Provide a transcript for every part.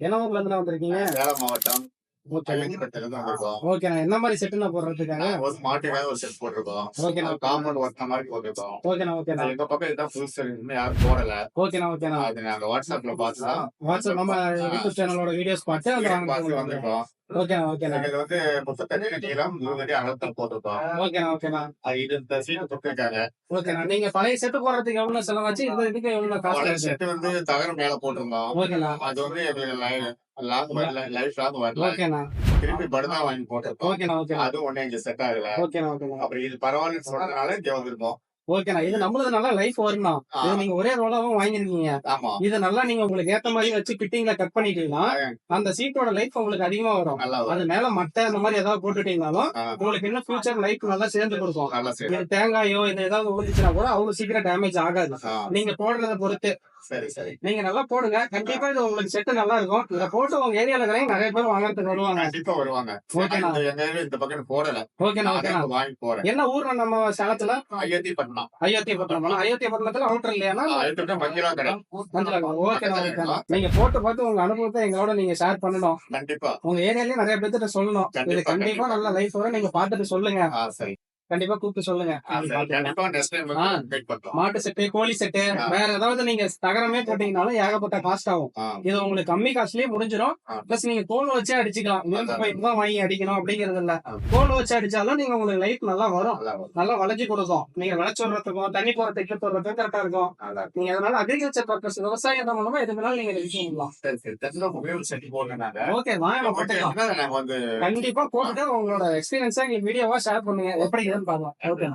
என்ன ஊர்ல இருந்து வந்திருக்கீங்க? சேலம் மாவட்டம் ஓகே. அயல்பேட்டையிலிருந்து வந்திருக்கோம். ஓகேண்ணா. என்ன மாரி செட்டுண்ணா போடுறதுக்காக? ஒரு மாட்டுக்காக ஒரு செட் போட்டிருக்கோம். ஓகேண்ணா, காம்பவுண்ட் ஒட்டுன மாதிரி போட்டிருக்கோம். ஓகேண்ணா, ஓகேண்ணா. எங்க பக்கம் இதுதான் புதுசு, இன்னும் யாரும் போடல. ஓகேண்ணா, ஓகேண்ணா. அது நாங்க வாட்ஸ்அப்ல பார்த்து தான் வாட்ஸ்அப் நம்ம யூடியூப் சேனலோட வீடியோஸ் பார்த்து அந்த பார்த்து வந்திருக்கோம். ஓகேண்ணா, ஓகேண்ணா. இது வந்து 38 அடி நீளம், 20 அடி அகலத்தில் போட்டிருக்கோம். ஓகேண்ணா, ஓகேண்ணா. இது இந்த சீட்டு கொடுத்துருக்காங்க. ஓகேண்ணா. நீங்க பழைய செட்டு போடுறதுக்கு எவ்வளவு செலவாச்சு? இந்த இதுக்கு எவ்வளவு காஸ்ட் பழைய ஆச்சு? செட்டு வந்து தகரம் மேல போட்டிருந்தோம். ஓகேண்ணா, அது வந்து எங்களுக்கு லாங் வரல, லைஃப் லாங் வரல. ஓகேண்ணா, திருப்பி படுதா வாங்கி போட்டிருக்கோம். ஓகேண்ணா, ஓகேண்ணா. அது ஒண்ணு இங்க செட் ஆகல. ஓகேண்ணா, ஓகேண்ணா. அப்புறம் இது பரவாயில்லன்னு சொன்னதுனால இங்க வந்திருக்கோம். ஓகேண்ணா. இது நம்மளது நல்லா லைஃப் வரும்ண்ணா. இது நீங்க ஒரே ரோலாவும் வாங்கிருக்கீங்க. ஆமா, இது நல்லா நீங்க உங்களுக்கு ஏத்த மாதிரி வச்சு ஃபிட்டிங்ல கட் பண்ணிட்டீங்கன்னா அந்த சீட்டோட லைஃப் உங்களுக்கு அதிகமா வரும். நல்லா வரும். அது மேல மட்டை அந்த மாதிரி ஏதாவது போட்டுட்டீங்கனாலும் ஆ, உங்களுக்கு இன்னும் ஃபியூச்சர் லைஃப் நல்லா சேர்ந்து கொடுக்கும். நல்லா சரி. இது தேங்காயோ இது ஏதாவது ஊதிச்சுனா கூட அவ்வளவு சீக்கிரம் டேமேஜ் ஆகாது. ஆ, நீங்க போடுறத பொறுத்து சரி சரி. நீங்க நல்லா போடுங்க. கண்டிப்பா இது உங்களுக்கு செட்டு நல்லா இருக்கும். இத போட்டு உங்க ஏரியால நிறைய பேர் வாங்குறதுக்கு வருவாங்க. கண்டிப்பா வருவாங்க. ஓகேண்ணா, எங்க ஏரியா இந்த பக்கம் போடல. ஓகேண்ணா, நானே ஓகேண்ணா. இப்ப வாங்கி போறேன். என்ன ஊர்ல நம்ம சேலத்துல? அயோத்திப்பட்டினம். அயோத்தியப்பட்டினம். அயோத்தியப்பட்டினத்துல அவுட்டர் இல்லையானா அயோத்திப்பட்டினம் மஞ்சளா கடை. மஞ்சளாக்கம். ஓகேண்ணா, ஓகேண்ணா. நீங்க போட்டு பார்த்து உங்க அனுபவத்தை எங்களோட நீங்க ஷேர் பண்ணணும். கண்டிப்பா. உங்க ஏரியாலயும் நிறைய பேர்கிட்ட சொல்லணும். இது கண்டிப்பா, கண்டிப்பா நல்ல லைஃப் வரும். நீங்க பார்த்துட்டு சொல்லுங்க. சரி. கண்டிப்பா கூப்பிட்டு சொல்லுங்க. சரி. கண்டிப்பா நெக்ஸ்ட் டைம் ஆ. இன்வைட் பண்றோம். மாட்டு செட்டு, கோழி செட்டு, வேற ஏதாவது நீங்க தகரமே போட்டீங்கனாலும் ஏகப்பட்ட காஸ்ட் ஆகும். ஆ, இது உங்களுக்கு கம்மி காஸ்ட்லயே முடிஞ்சிடும். ஆ. பிளஸ் நீங்க தோல் வச்சே அடிச்சுக்கலாம். இரும்பு பைப் தான் வாங்கி அடிக்கணும் அப்படிங்கிறது இல்ல. ஆ. தோல் வச்சு அடிச்சாலும் நீங்க உங்களுக்கு லைஃப் நல்லா வரும். நல்லா வரும். நல்லா வளைஞ்சு கொடுக்கும். நீங்க விளைச்சு விடுறதுக்கும் தண்ணி போறதுக்கு போடுறதுக்கும் கரெக்டா இருக்கும். நல்லா நீங்க அதனால அக்ரிகல்ச்சர் பர்பஸ் விவசாயம் மூலமா எது வேணாலும் நீங்க யூஸ் பண்ணலாம். சரி சரி. தெரிஞ்ச மொபைல் செட் போடுறாங்க. ஓகே வாங்க போட்டுக்கலாம். நாங்க வந்து கண்டிப்பா போட்டுட்டு உங்களோட எக்ஸ்பீரியன்ஸா எங்களுக்கு வீடியோவா ஷேர் பண்ணுங்க. எப்படி இருக்குன்னு பாருங்க. ஓகே.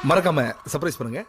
மறக்காம சர்ப்ரைஸ் பண்ணுங்க.